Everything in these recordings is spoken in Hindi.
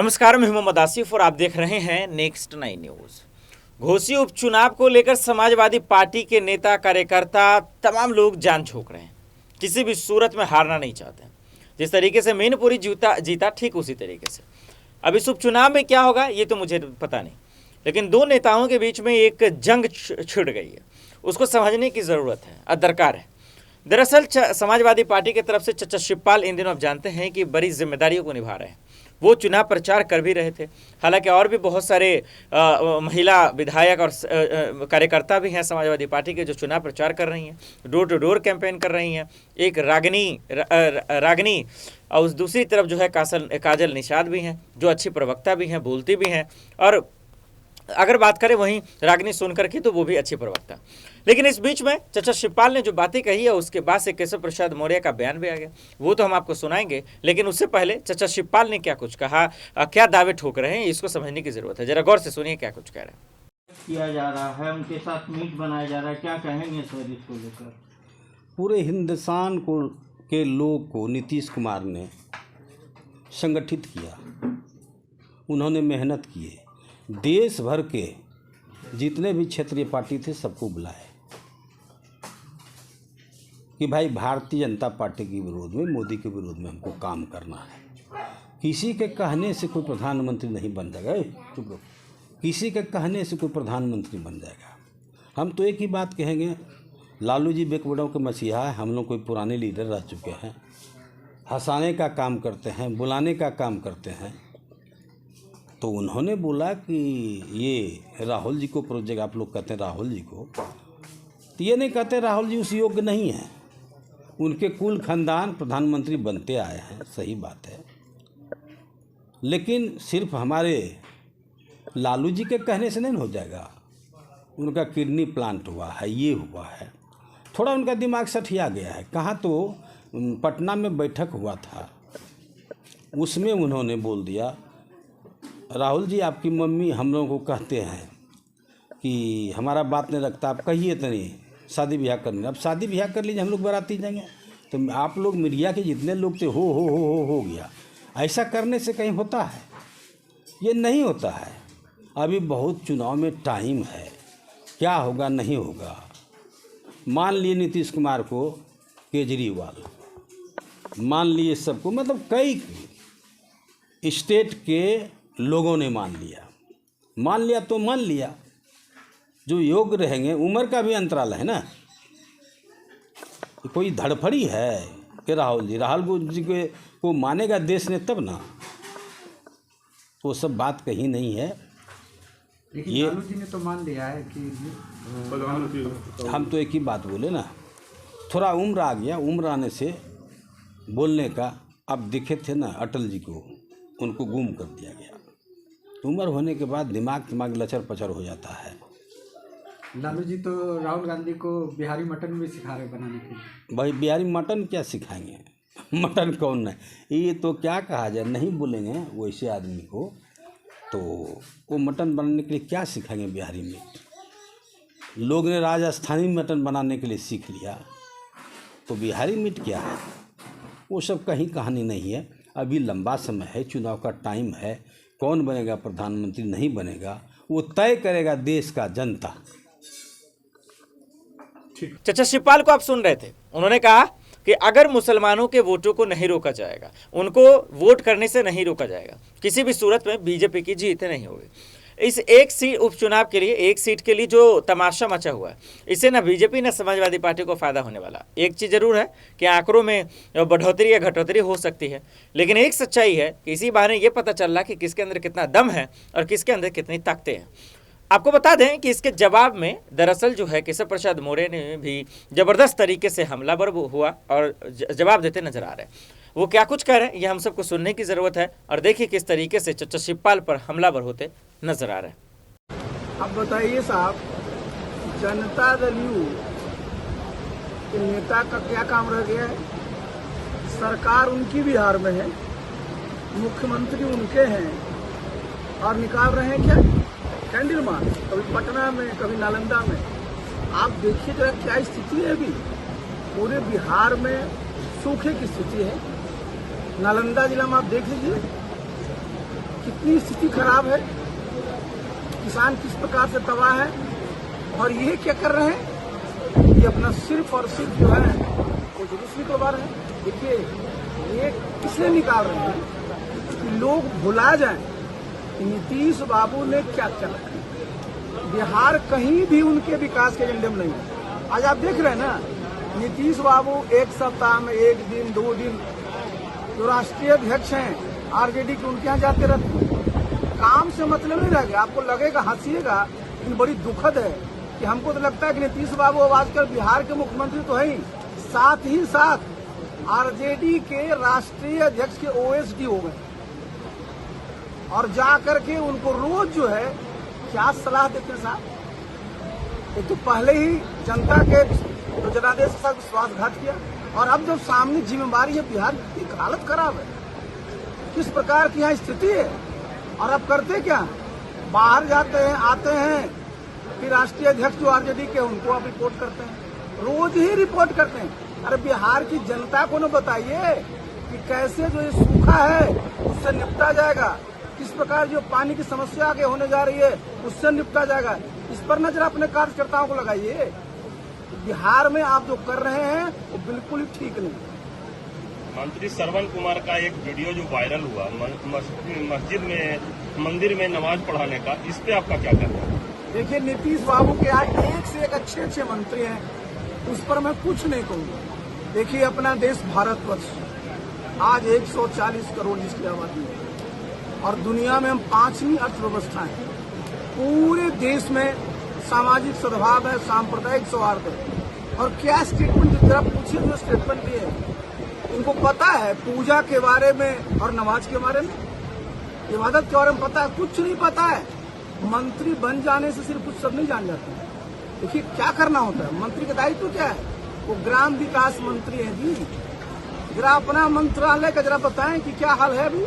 नमस्कार, मैं मोहम्मद आसिफ और आप देख रहे हैं नेक्स्ट 9 न्यूज। घोसी उपचुनाव को लेकर समाजवादी पार्टी के नेता कार्यकर्ता तमाम लोग जान झोंक रहे हैं। किसी भी सूरत में हारना नहीं चाहते हैं। जिस तरीके से मैनपुरी जीता ठीक उसी तरीके से अब इस उपचुनाव में क्या होगा ये तो मुझे पता नहीं, लेकिन दो नेताओं के बीच में एक जंग छिड़ गई है, उसको समझने की ज़रूरत है, दरकार है। दरअसल समाजवादी पार्टी की तरफ से चचा शिवपाल इन दिनों आप जानते हैं कि बड़ी जिम्मेदारियों को निभा रहे हैं। वो चुनाव प्रचार कर भी रहे थे। हालांकि और भी बहुत सारे महिला विधायक और कार्यकर्ता भी हैं समाजवादी पार्टी के जो चुनाव प्रचार कर रही हैं, डोर टू डोर कैंपेन कर रही हैं। एक रागनी और उस दूसरी तरफ जो है काजल निषाद भी हैं, जो अच्छी प्रवक्ता भी हैं, बोलती भी हैं। और अगर बात करें वहीं रागिनी सोनकर की तो वो भी अच्छी प्रवक्ता। लेकिन इस बीच में चचा शिवपाल ने जो बातें कही है उसके बाद से केशव प्रसाद मौर्य का बयान भी आ गया, वो तो हम आपको सुनाएंगे। लेकिन उससे पहले चचा शिवपाल ने क्या कुछ कहा, क्या दावे ठोक रहे हैं, इसको समझने की जरूरत है। जरा गौर से सुनिए क्या कुछ कह रहे हैं। किया जा रहा है, उनके साथ मीट बनाया जा रहा है, क्या कहेंगे सर इसको लेकर? पूरे हिंदुस्तान के लोग को नीतीश कुमार ने संगठित किया, उन्होंने मेहनत किए, देश भर के जितने भी क्षेत्रीय पार्टी थे सबको बुलाए कि भाई भारतीय जनता पार्टी के विरोध में, मोदी के विरोध में हमको काम करना है। किसी के कहने से कोई प्रधानमंत्री नहीं बन जाएगा, चुप रहो। किसी के कहने से कोई प्रधानमंत्री बन जाएगा। हम तो एक ही बात कहेंगे, लालू जी बेकबड़ों के मसीहा है, हम लोग कोई पुराने लीडर रह चुके हैं, हंसाने का काम करते हैं, बुलाने का काम करते हैं। तो उन्होंने बोला कि ये राहुल जी को प्रोजेक्ट, आप लोग कहते हैं राहुल जी को, तो ये नहीं कहते राहुल जी उस योग्य नहीं है। उनके कुल खानदान प्रधानमंत्री बनते आए हैं, सही बात है। लेकिन सिर्फ हमारे लालू जी के कहने से नहीं हो जाएगा। उनका किडनी प्लांट हुआ है, ये हुआ है, थोड़ा उनका दिमाग सठिया गया है। कहाँ तो पटना में बैठक हुआ था, उसमें उन्होंने बोल दिया राहुल जी आपकी मम्मी हम लोगों को कहते हैं कि हमारा बात नहीं रखता, आप कहिए तो नहीं शादी ब्याह करने। अब शादी ब्याह कर लीजिए, हम लोग बाराती जाएंगे। तो आप लोग मीडिया के जितने लोग थे हो गया। ऐसा करने से कहीं होता है? ये नहीं होता है। अभी बहुत चुनाव में टाइम है, क्या होगा नहीं होगा। मान लिए नीतीश कुमार को केजरीवाल, मान लिए सबको, मतलब कई स्टेट के लोगों ने मान लिया तो मान लिया। जो योग्य रहेंगे, उम्र का भी अंतराल है ना, कोई धड़फड़ी है कि राहुल जी को मानेगा देश ने तब ना। वो सब बात कहीं नहीं है। ये लालू जी ने तो मान लिया है कि हम तो एक ही बात बोले ना, थोड़ा उम्र आ गया, उम्र आने से बोलने का। अब दिखे थे ना अटल जी को, उनको गुम कर दिया गया। उम्र होने के बाद दिमाग लचर पचर हो जाता है। लालू जी तो राहुल गांधी को बिहारी मटन भी सिखा रहे बनाने के लिए। भाई बिहारी मटन क्या सिखाएंगे? मटन कौन है ये तो क्या कहा जाए, नहीं बोलेंगे वैसे आदमी को, तो वो मटन बनाने के लिए क्या सिखाएंगे? बिहारी मीट लोग ने राजस्थानी मटन बनाने के लिए सीख लिया, तो बिहारी मीट क्या है? वो सब कहीं कहानी नहीं है। अभी लंबा समय है, चुनाव का टाइम है। कौन बनेगा प्रधानमंत्री नहीं बनेगा वो तय करेगा देश का जनता। चचा शिवपाल को आप सुन रहे थे, उन्होंने कहा कि अगर मुसलमानों के वोटों को नहीं रोका जाएगा, उनको वोट करने से नहीं रोका जाएगा, किसी भी सूरत में बीजेपी की जीत नहीं होगी। इस एक सीट उपचुनाव के लिए, एक सीट के लिए जो तमाशा मचा हुआ है, इससे ना बीजेपी ना समाजवादी पार्टी को फायदा होने वाला। एक चीज़ जरूर है कि आंकड़ों में बढ़ोतरी या घटोतरी हो सकती है, लेकिन एक सच्चाई है कि इसी बहाने ये पता चल रहा कि किसके अंदर कितना दम है और किसके अंदर कितनी ताकतें हैं। आपको बता दें कि इसके जवाब में दरअसल जो है केशव प्रसाद मौर्य ने भी ज़बरदस्त तरीके से हमलावर हुआ और जवाब देते नजर आ रहे हैं। वो क्या कुछ कह रहे हैं ये हम सबको सुनने की ज़रूरत है, और देखिए किस तरीके से चचा शिवपाल पर हमलावर होते नजर आ रहे हैं। अब बताइए साहब, जनता दल यू के नेता का क्या काम रह गया है? सरकार उनकी बिहार में है, मुख्यमंत्री उनके हैं, और निकाल रहे हैं क्या कैंडल मार्च, कभी पटना में कभी नालंदा में। आप देखिए जरा क्या स्थिति है। अभी पूरे बिहार में सूखे की स्थिति है। नालंदा जिला में आप देख लीजिए, कितनी स्थिति खराब है, किसान किस प्रकार से तबाह है, और ये क्या कर रहे हैं, ये अपना सिर्फ और सिर्फ जो है वो जुलूस निकलवा रहे हैं। देखिए ये इसलिए निकाल रहे हैं कि लोग भुला जाएं कि नीतीश बाबू ने क्या क्या रखा है। बिहार कहीं भी उनके विकास के एजेंडे में नहीं है। आज आप देख रहे हैं ना, नीतीश बाबू एक सप्ताह में 1 दिन 2 दिन जो राष्ट्रीय अध्यक्ष हैं आरजेडी के, उनके यहाँ जाते रहते हैं। काम से मतलब नहीं रह गया। आपको लगेगा, हंसीएगा, लेकिन बड़ी दुखद है कि हमको तो लगता है कि नीतीश बाबू अब आजकल बिहार के मुख्यमंत्री तो है ही, साथ ही साथ आरजेडी के राष्ट्रीय अध्यक्ष के ओएसडी हो गए, और जा करके उनको रोज जो है क्या सलाह देते हैं साहब। एक तो पहले ही जनता के तो जनादेश के साथ विश्वासघात किया, और अब जब सामने जिम्मेवारी है बिहार की, हालत खराब है, किस प्रकार की यहाँ स्थिति है। और अब करते क्या, बाहर जाते हैं, आते हैं, फिर राष्ट्रीय अध्यक्ष जो आरजेडी के उनको आप रिपोर्ट करते हैं, रोज ही रिपोर्ट करते हैं। अरे बिहार की जनता को न बताइए कि कैसे जो ये सूखा है उससे निपटा जाएगा, किस प्रकार जो पानी की समस्या आगे होने जा रही है उससे निपटा जाएगा। इस पर नजर अपने कार्यकर्ताओं को लगाइए। बिहार में आप जो कर रहे हैं वो बिल्कुल ही ठीक नहीं। मंत्री श्रवण कुमार का एक वीडियो जो वायरल हुआ मस्जिद में, मंदिर में नमाज पढ़ाने का, इस पे आपका क्या कहना है? देखिए नीतीश बाबू के यहाँ एक से एक अच्छे अच्छे मंत्री हैं, उस पर मैं कुछ नहीं कहूँगा। देखिए अपना देश भारतवर्ष आज 140 करोड़ जिसकी आबादी है, और दुनिया में हम 5वीं अर्थव्यवस्था है। पूरे देश में सामाजिक सद्भाव है, सांप्रदायिक सौहार्द है। और क्या स्टेटमेंट जरा पूछिए, जो स्टेटमेंट दिए इनको पता है पूजा के बारे में और नमाज के बारे में, इबादत के बारे में पता है? कुछ नहीं पता है। मंत्री बन जाने से सिर्फ कुछ सब नहीं जान जाते हैं। देखिए क्या करना होता है, मंत्री का दायित्व क्या है, वो ग्राम विकास मंत्री है जी। जरा अपना मंत्रालय का जरा बताएं कि क्या हाल है अभी,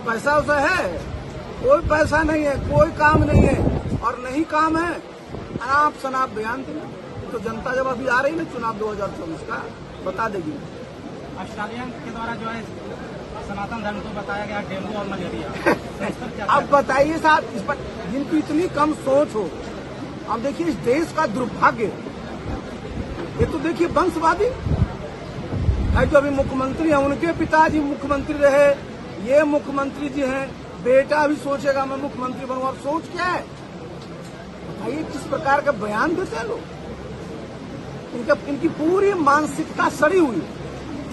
पैसा वैसा है? कोई पैसा नहीं है, कोई काम नहीं है, और नहीं काम है अनाप शनाप बयान देना। तो जनता जब अभी आ रही है चुनाव 2024 का, बता देगी। ऑस्ट्रेलिया के द्वारा जो है सनातन धर्म को बताया गया डेंगू और मलेरिया। अब बताइए साहब, इस पर जिनकी इतनी कम सोच हो। अब देखिए इस देश का दुर्भाग्य, ये तो देखिए वंशवादी है। जो अभी मुख्यमंत्री हैं उनके पिताजी मुख्यमंत्री रहे, ये मुख्यमंत्री जी हैं, बेटा भी सोचेगा मैं मुख्यमंत्री बनूंगा। और सोच क्या है बताइए, किस प्रकार का बयान देते हैं लोग। इनकी पूरी मानसिकता सड़ी हुई,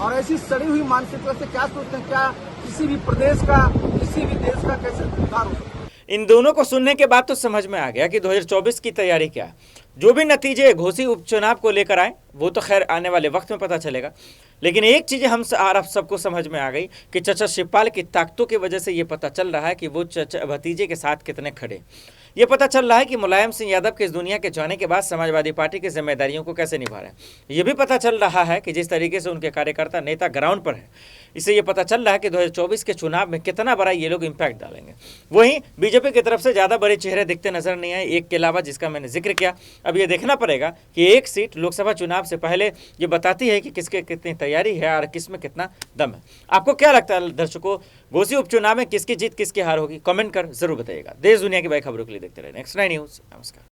और ऐसी सड़ी हुई मानसिकता से क्या सोचते हैं, क्या किसी भी प्रदेश का, किसी भी देश का कैसे सुधार हो सकता है। इन दोनों को सुनने के बाद तो समझ में आ गया कि 2024 की तैयारी क्या है। जो भी नतीजे घोसी उपचुनाव को लेकर आए वो तो खैर आने वाले वक्त में पता चलेगा, लेकिन एक चीज़ हम आप सबको समझ में आ गई कि चचा शिवपाल की ताकतों की वजह से ये पता चल रहा है कि वो चचा भतीजे के साथ कितने खड़े। ये पता चल रहा है कि मुलायम सिंह यादव के इस दुनिया के जाने के बाद समाजवादी पार्टी की जिम्मेदारियों को कैसे निभा रहे हैं। ये भी पता चल रहा है कि जिस तरीके से उनके कार्यकर्ता नेता ग्राउंड पर है, इससे ये पता चल रहा है कि 2024 के चुनाव में कितना बड़ा ये लोग इम्पैक्ट डालेंगे। वहीं बीजेपी की तरफ से ज़्यादा बड़े चेहरे दिखते नजर नहीं आए, एक के अलावा जिसका मैंने जिक्र किया। अब ये देखना पड़ेगा कि एक सीट लोकसभा चुनाव से पहले ये बताती है कि किसके कितनी तैयारी है और किस में कितना दम है। आपको क्या लगता है दर्शकों, घोसी उपचुनाव में किसकी जीत किसकी हार होगी? कमेंट कर जरूर बताइएगा। देश दुनिया की बड़ी खबरों के लिए देखते रहे नेक्स्ट 9 न्यूज़। नमस्कार।